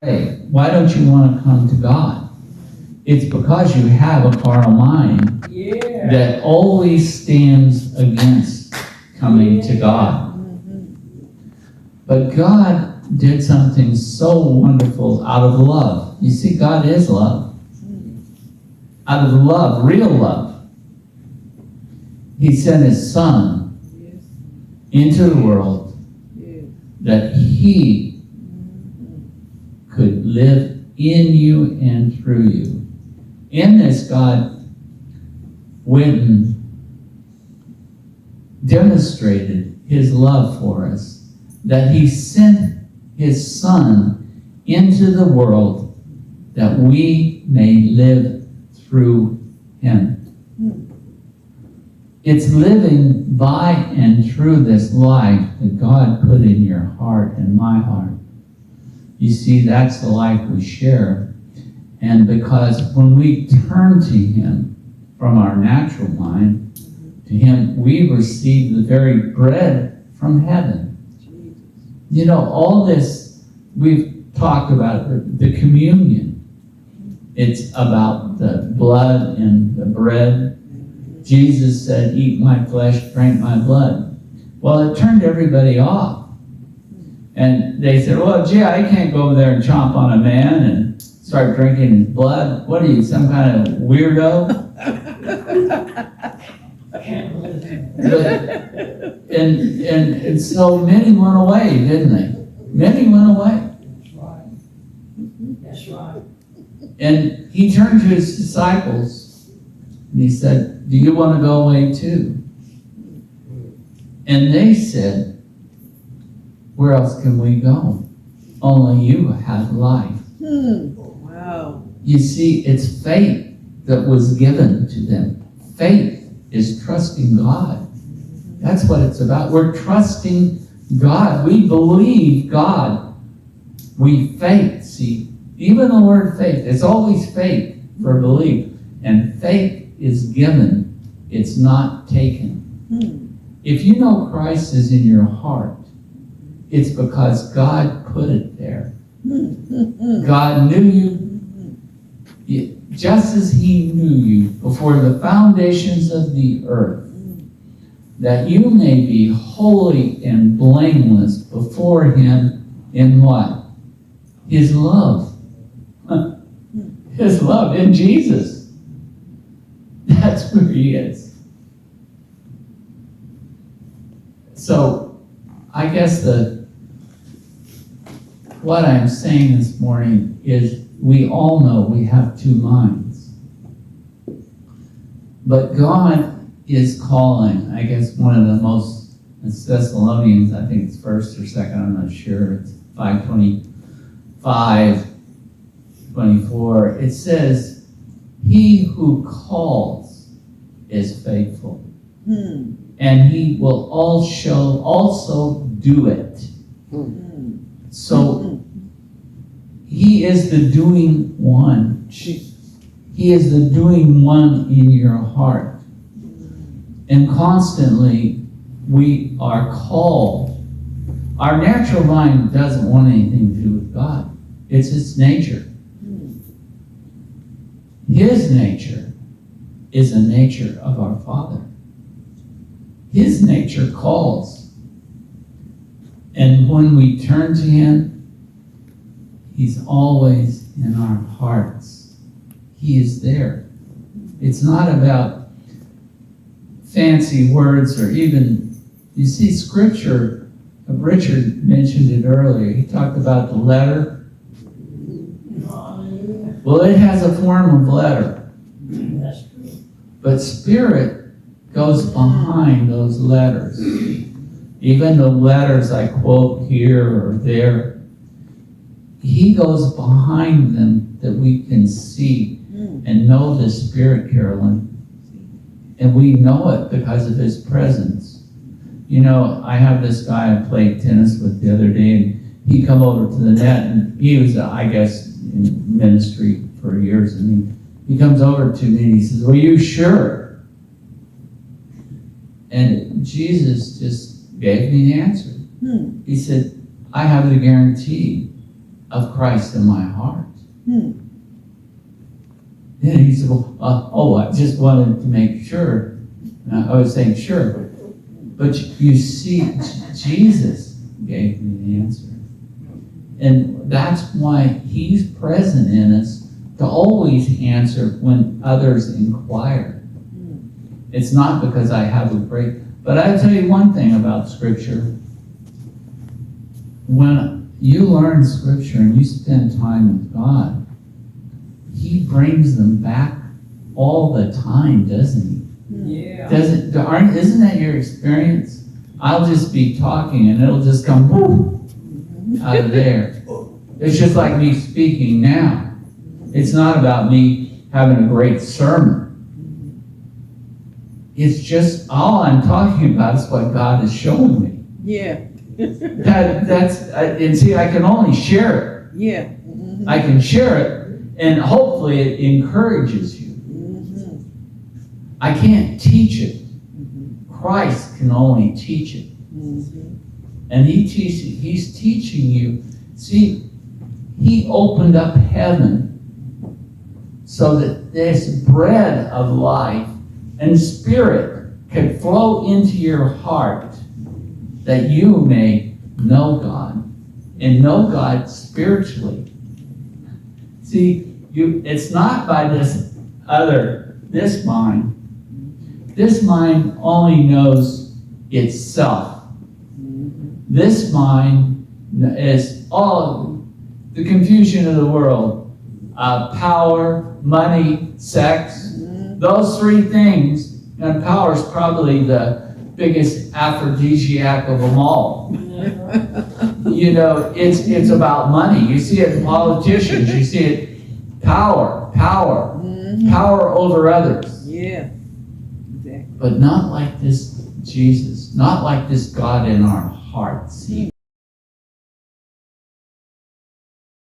Hey, why don't you want to come to God? It's because you have a carnal mind that always stands against coming to God. But God did something so wonderful out of love. You see, God is love. Out of love, real love, He sent His Son into the world that He could live in you and through you. In this, God went and demonstrated His love for us, that He sent His Son into the world that we may live through Him. It's living by and through this life that God put in your heart and my heart. You see, that's the life we share. And because when we turn to Him from our natural mind, to Him, we receive the very bread from heaven. You know, all this, we've talked about the communion. It's about the blood and the bread. Jesus said, "Eat my flesh, drink my blood." Well, it turned everybody off. And they said, "Well, gee, I can't go over there and chomp on a man and start drinking his blood. What are you, some kind of weirdo?" and so many went away, didn't they? Many went away. That's right. And He turned to His disciples and He said, "Do you want to go away too?" And they said, "Where else can we go? Only you have life." Wow. You see, it's faith that was given to them. Faith is trusting God. That's what it's about. We're trusting God. We believe God. We faith. See, even the word faith, it's always faith for belief. And faith is given. It's not taken. If you know Christ is in your heart, it's because God put it there. God knew you just as He knew you before the foundations of the earth, that you may be holy and blameless before Him in what? His love. His love in Jesus. That's where He is. So, I guess what I'm saying this morning is we all know we have two minds. But God is calling, I guess one of the most, it's Thessalonians, I think it's first or second, I'm not sure, it's 5:25, 24. It says, "He who calls is faithful, and He will also do it." So He is the doing one. He is the doing one in your heart. And constantly we are called. Our natural mind doesn't want anything to do with God. It's its nature. His nature is the nature of our Father. His nature calls. And when we turn to Him, He's always in our hearts. He is there. It's not about fancy words or even, you see, Scripture, Richard mentioned it earlier. He talked about the letter. Well, it has a form of letter. That's true. But Spirit goes behind those letters. Even the letters I quote here or there, He goes behind them that we can see and know the Spirit, Carolyn. And we know it because of His presence. You know, I have this guy I played tennis with the other day, and he come over to the net, and he was, I guess, in ministry for years, and he comes over to me and he says, "Well, you sure?" And Jesus just gave me the answer. He said, "I have the guarantee of Christ in my heart. Hmm. Then he said, well, I just wanted to make sure. And I was saying, sure. But you see, Jesus gave me the answer. And that's why he's present in us to always answer when others inquire. It's not because I have a great, but I'll tell you one thing about Scripture. When you learn Scripture and you spend time with God, he brings them back all the time, doesn't he? Yeah. Isn't that your experience? I'll just be talking and it'll just come boom, out of there. It's just like me speaking now. It's not about me having a great sermon. It's just all I'm talking about is what God is showing me. Yeah. And see, I can only share it. Yeah. I can share it, and hopefully it encourages you. I can't teach it. Christ can only teach it. And he's teaching you. See, he opened up heaven so that this bread of life and spirit could flow into your heart, that you may know God and know God spiritually. See, it's not by this mind. This mind only knows itself. This mind is all the confusion of the world. Power, money, sex, those three things, and power is probably the biggest aphrodisiac of them all. You know, it's about money. You see it in politicians. You see it, power over others. Yeah. Exactly. But not like this Jesus, not like this God in our hearts.